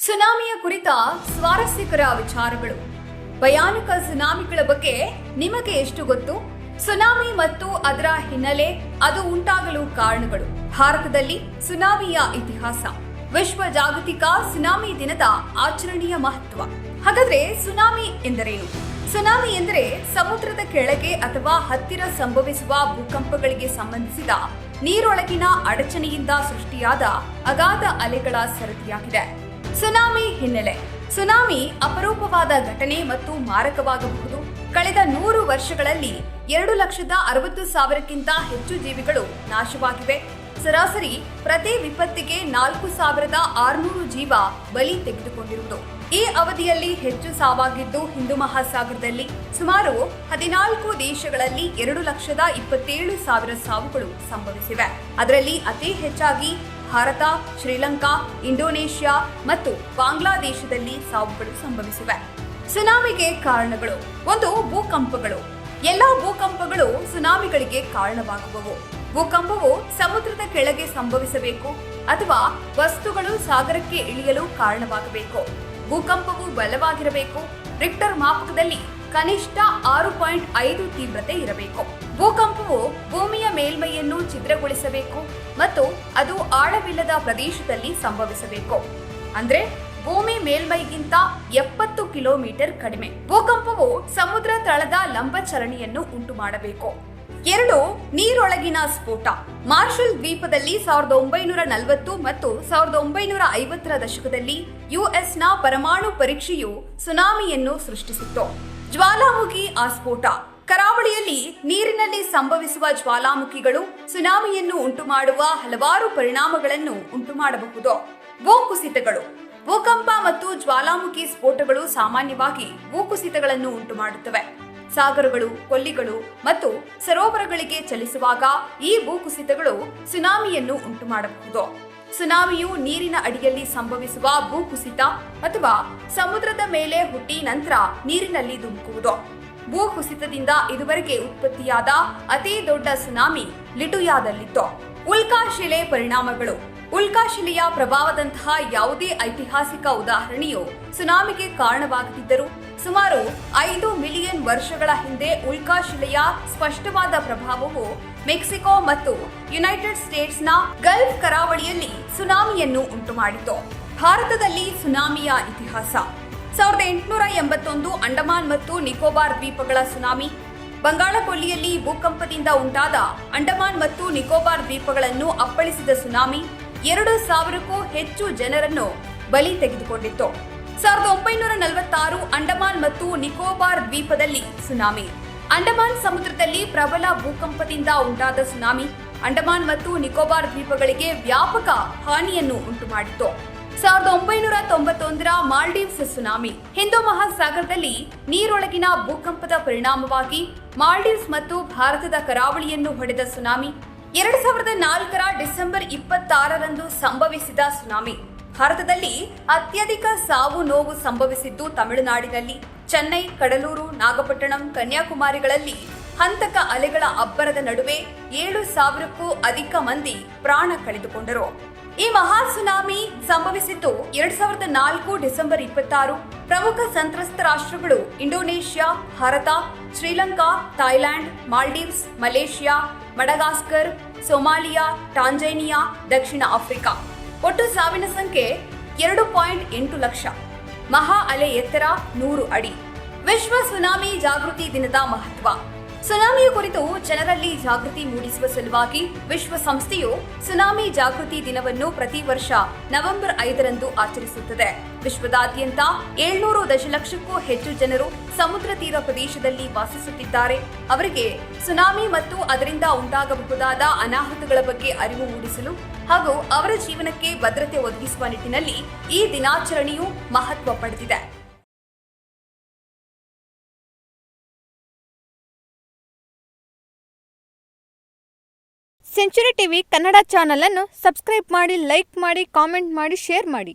ಸುನಾಮಿಯ ಕುರಿತ ಸ್ವಾರಸ್ಯಕರ ವಿಚಾರಗಳು. ಭಯಾನಕ ಸುನಾಮಿಗಳ ಬಗ್ಗೆ ನಿಮಗೆ ಎಷ್ಟು ಗೊತ್ತು? ಸುನಾಮಿ ಮತ್ತು ಅದರ ಹಿನ್ನೆಲೆ, ಅದು ಉಂಟಾಗಲು ಕಾರಣಗಳು, ಭಾರತದಲ್ಲಿ ಸುನಾಮಿಯ ಇತಿಹಾಸ, ವಿಶ್ವ ಜಾಗತಿಕ ಸುನಾಮಿ ದಿನದ ಆಚರಣೆಯ ಮಹತ್ವ. ಹಾಗಾದ್ರೆ ಸುನಾಮಿ ಎಂದರೇನು? ಸುನಾಮಿ ಎಂದರೆ ಸಮುದ್ರದ ಕೆಳಗೆ ಅಥವಾ ಹತ್ತಿರ ಸಂಭವಿಸುವ ಭೂಕಂಪಗಳಿಗೆ ಸಂಬಂಧಿಸಿದ ನೀರೊಳಗಿನ ಅಡಚಣೆಯಿಂದ ಸೃಷ್ಟಿಯಾದ ಅಗಾಧ ಅಲೆಗಳ ಸರದಿಯಾಗಿದೆ. ಸುನಾಮಿ ಹಿನ್ನೆಲೆ. ಸುನಾಮಿ ಅಪರೂಪವಾದ ಘಟನೆ ಮತ್ತು ಮಾರಕವಾಗಬಹುದು. ಕಳೆದ 100 ವರ್ಷಗಳಲ್ಲಿ 2,60,000ಕ್ಕಿಂತ ಹೆಚ್ಚು ಜೀವಿಗಳು ನಾಶವಾಗಿವೆ. ಸರಾಸರಿ ಪ್ರತಿ ವಿಪತ್ತಿಗೆ 4,600 ಜೀವ ಬಲಿ ತೆಗೆದುಕೊಂಡಿರುವುದು. ಈ ಅವಧಿಯಲ್ಲಿ ಹೆಚ್ಚು ಸಾವಾಗಿದ್ದು ಹಿಂದೂ ಮಹಾಸಾಗರದಲ್ಲಿ. ಸುಮಾರು 14 ದೇಶಗಳಲ್ಲಿ 2,27,000 ಸಾವುಗಳು ಸಂಭವಿಸಿವೆ. ಅದರಲ್ಲಿ ಅತಿ ಹೆಚ್ಚಾಗಿ ಭಾರತ, ಶ್ರೀಲಂಕಾ, ಇಂಡೋನೇಷ್ಯಾ ಮತ್ತು ಬಾಂಗ್ಲಾದೇಶದಲ್ಲಿ ಸಾವುಗಳು ಸಂಭವಿಸಿವೆ. ಸುನಾಮಿಗೆ ಕಾರಣಗಳು. 1. ಭೂಕಂಪಗಳು. ಎಲ್ಲಾ ಭೂಕಂಪಗಳು ಸುನಾಮಿಗಳಿಗೆ ಕಾರಣವಾಗುವವು. ಭೂಕಂಪವು ಸಮುದ್ರದ ಕೆಳಗೆ ಸಂಭವಿಸಬೇಕು ಅಥವಾ ವಸ್ತುಗಳು ಸಾಗರಕ್ಕೆ ಇಳಿಯಲು ಕಾರಣವಾಗಬೇಕು. ಭೂಕಂಪವು ಬಲವಾಗಿರಬೇಕು. ರಿಕ್ಟರ್ ಮಾಪಕದಲ್ಲಿ ಕನಿಷ್ಠ 6.5 ತೀವ್ರತೆ ಇರಬೇಕು. ಭೂಕಂಪವು ಭೂಮಿಯ ಮೇಲ್ಮೈಯನ್ನು ಛಿದ್ರಗೊಳಿಸಬೇಕು ಮತ್ತು ಅದು ಆಳವಿಲ್ಲದ ಪ್ರದೇಶದಲ್ಲಿ ಸಂಭವಿಸಬೇಕು. ಅಂದ್ರೆ ಭೂಮಿ ಮೇಲ್ಮೈಗಿಂತ 70 ಕಿಲೋಮೀಟರ್ ಕಡಿಮೆ. ಭೂಕಂಪವು ಸಮುದ್ರ ತಳದ ಲಂಬಚಲನೆಯನ್ನು ಉಂಟು ಮಾಡಬೇಕು. 2. ನೀರೊಳಗಿನ ಸ್ಫೋಟ. ಮಾರ್ಷಲ್ ದ್ವೀಪದಲ್ಲಿ 1940 ಮತ್ತು 1950ರ ದಶಕದಲ್ಲಿ ಯುಎಸ್ನ ಪರಮಾಣು ಪರೀಕ್ಷೆಯು ಸುನಾಮಿಯನ್ನು ಸೃಷ್ಟಿಸಿತ್ತು. ಜ್ವಾಲಾಮುಖಿ ಆಸ್ಫೋಟ. ಕರಾವಳಿಯಲ್ಲಿ ನೀರಿನಲ್ಲಿ ಸಂಭವಿಸುವ ಜ್ವಾಲಾಮುಖಿಗಳು ಸುನಾಮಿಯನ್ನು ಉಂಟುಮಾಡುವ ಹಲವಾರು ಪರಿಣಾಮಗಳನ್ನು ಉಂಟುಮಾಡಬಹುದು. ಭೂಕುಸಿತಗಳು. ಭೂಕಂಪ ಮತ್ತು ಜ್ವಾಲಾಮುಖಿ ಸ್ಫೋಟಗಳು ಸಾಮಾನ್ಯವಾಗಿ ಭೂಕುಸಿತಗಳನ್ನು ಉಂಟುಮಾಡುತ್ತವೆ. ಸಾಗರಗಳು, ಕೊಲ್ಲಿಗಳು ಮತ್ತು ಸರೋವರಗಳಿಗೆ ಚಲಿಸುವಾಗ ಈ ಭೂಕುಸಿತಗಳು ಸುನಾಮಿಯನ್ನು ಉಂಟುಮಾಡಬಹುದು. ಸುನಾಮಿಯು ನೀರಿನ ಅಡಿಯಲ್ಲಿ ಸಂಭವಿಸುವ ಭೂಕುಸಿತ ಅಥವಾ ಸಮುದ್ರದ ಮೇಲೆ ಹುಟ್ಟಿ ನಂತರ ನೀರಿನಲ್ಲಿ ಧುಮುಕುವುದು. ಭೂಕುಸಿತದಿಂದ ಇದುವರೆಗೆ ಉತ್ಪತ್ತಿಯಾದ ಅತಿ ದೊಡ್ಡ ಸುನಾಮಿ ಲಿಟುಯಾದಲ್ಲಿತ್ತು. ಉಲ್ಕಾಶಿಲೆ ಪರಿಣಾಮಗಳು. ಉಲ್ಕಾಶಿಲೆಯ ಪ್ರಭಾವದಂತಹ ಯಾವುದೇ ಐತಿಹಾಸಿಕ ಉದಾಹರಣೆಯು ಸುನಾಮಿಗೆ ಕಾರಣವಾಗದಿದ್ದರೂ ಸುಮಾರು 5 ಮಿಲಿಯನ್ ವರ್ಷಗಳ ಹಿಂದೆ ಉಲ್ಕಾಶಿಲೆಯ ಸ್ಪಷ್ಟವಾದ ಪ್ರಭಾವವು ಮೆಕ್ಸಿಕೋ ಮತ್ತು ಯುನೈಟೆಡ್ ಸ್ಟೇಟ್ಸ್ನ ಗಲ್ಫ್ ಕರಾವಳಿಯಲ್ಲಿ ಸುನಾಮಿಯನ್ನು ಉಂಟುಮಾಡಿತು. ಭಾರತದಲ್ಲಿ ಸುನಾಮಿಯ ಇತಿಹಾಸ. 1881 ಅಂಡಮಾನ್ ಮತ್ತು ನಿಕೋಬಾರ್ ದ್ವೀಪಗಳ ಸುನಾಮಿ. ಬಂಗಾಳಕೊಲ್ಲಿಯಲ್ಲಿ ಭೂಕಂಪದಿಂದ ಉಂಟಾದ ಅಂಡಮಾನ್ ಮತ್ತು ನಿಕೋಬಾರ್ ದ್ವೀಪಗಳನ್ನು ಅಪ್ಪಳಿಸಿದ ಸುನಾಮಿ 2,000ಕ್ಕೂ ಹೆಚ್ಚು ಜನರನ್ನು ಬಲಿ ತೆಗೆದುಕೊಂಡಿತ್ತು. 1946 ಅಂಡಮಾನ್ ಮತ್ತು ನಿಕೋಬಾರ್ ದ್ವೀಪದಲ್ಲಿ ಸುನಾಮಿ. ಅಂಡಮಾನ್ ಸಮುದ್ರದಲ್ಲಿ ಪ್ರಬಲ ಭೂಕಂಪದಿಂದ ಉಂಟಾದ ಸುನಾಮಿ ಅಂಡಮಾನ್ ಮತ್ತು ನಿಕೋಬಾರ್ ದ್ವೀಪಗಳಿಗೆ ವ್ಯಾಪಕ ಹಾನಿಯನ್ನು ಉಂಟುಮಾಡಿತು. 1991ರ ಮಾಲ್ಡೀವ್ಸ್ ಸುನಾಮಿ. ಹಿಂದೂ ಮಹಾಸಾಗರದಲ್ಲಿ ನೀರೊಳಗಿನ ಭೂಕಂಪದ ಪರಿಣಾಮವಾಗಿ ಮಾಲ್ಡೀವ್ಸ್ ಮತ್ತು ಭಾರತದ ಕರಾವಳಿಯನ್ನು ಹೊಡೆದ ಸುನಾಮಿ. 2004ರ ಡಿಸೆಂಬರ್ 26ರಂದು ಸಂಭವಿಸಿದ ಸುನಾಮಿ. ಭಾರತದಲ್ಲಿ ಅತ್ಯಧಿಕ ಸಾವು ನೋವು ಸಂಭವಿಸಿದ್ದು ತಮಿಳುನಾಡಿನಲ್ಲಿ. ಚೆನ್ನೈ, ಕಡಲೂರು, ನಾಗಪಟ್ಟಣಂ, ಕನ್ಯಾಕುಮಾರಿಗಳಲ್ಲಿ ಹಂತಕ ಅಲೆಗಳ ಅಬ್ಬರದ ನಡುವೆ 7,000ಕ್ಕೂ ಅಧಿಕ ಮಂದಿ ಪ್ರಾಣ ಕಳೆದುಕೊಂಡರು. ಈ ಮಹಾ ಸುನಾಮಿ ಸಂಭವಿಸಿದ್ದು 2004 ಡಿಸೆಂಬರ್ 26. ಪ್ರಮುಖ ಸಂತ್ರಸ್ತ ರಾಷ್ಟ್ರಗಳು Indonesia, Bharat, Sri Lanka, Thailand, Maldives, Malaysia, Madagascar, Somalia, Tanzania, ದಕ್ಷಿಣ ಆಫ್ರಿಕಾ. ಒಟ್ಟು ಸಾವಿನ ಸಂಖ್ಯೆ 2.8 ಲಕ್ಷ. ಮಹಾ ಅಲೆ ಎತ್ತರ 100 ಅಡಿ. ವಿಶ್ವ ಸುನಾಮಿ ಜಾಗೃತಿ ದಿನದ ಮಹತ್ವ. ಸುನಾಮಿಯ ಕುರಿತು ಜನರಲ್ಲಿ ಜಾಗೃತಿ ಮೂಡಿಸುವ ಸಲುವಾಗಿ ವಿಶ್ವಸಂಸ್ಥೆಯು ಸುನಾಮಿ ಜಾಗೃತಿ ದಿನವನ್ನು ಪ್ರತಿ ವರ್ಷ ನವೆಂಬರ್ 5ರಂದು ಆಚರಿಸುತ್ತದೆ. ವಿಶ್ವದಾದ್ಯಂತ 700 ದಶಲಕ್ಷಕ್ಕೂ ಹೆಚ್ಚು ಜನರು ಸಮುದ್ರ ತೀರ ಪ್ರದೇಶದಲ್ಲಿ ವಾಸಿಸುತ್ತಿದ್ದಾರೆ. ಅವರಿಗೆ ಸುನಾಮಿ ಮತ್ತು ಅದರಿಂದ ಉಂಟಾಗಬಹುದಾದ ಅನಾಹುತಗಳ ಬಗ್ಗೆ ಅರಿವು ಮೂಡಿಸಲು ಹಾಗೂ ಅವರ ಜೀವನಕ್ಕೆ ಭದ್ರತೆ ಒದಗಿಸುವ ನಿಟ್ಟಿನಲ್ಲಿ ಈ ದಿನಾಚರಣೆಯು ಮಹತ್ವ ಪಡೆದಿದೆ. ಸೆಂಚುರಿ ಟಿವಿ ಕನ್ನಡ ಚಾನಲ್ ಅನ್ನು ಸಬ್ಸ್ಕ್ರೈಬ್ ಮಾಡಿ, ಲೈಕ್ ಮಾಡಿ, ಕಾಮೆಂಟ್ ಮಾಡಿ, ಶೇರ್ ಮಾಡಿ.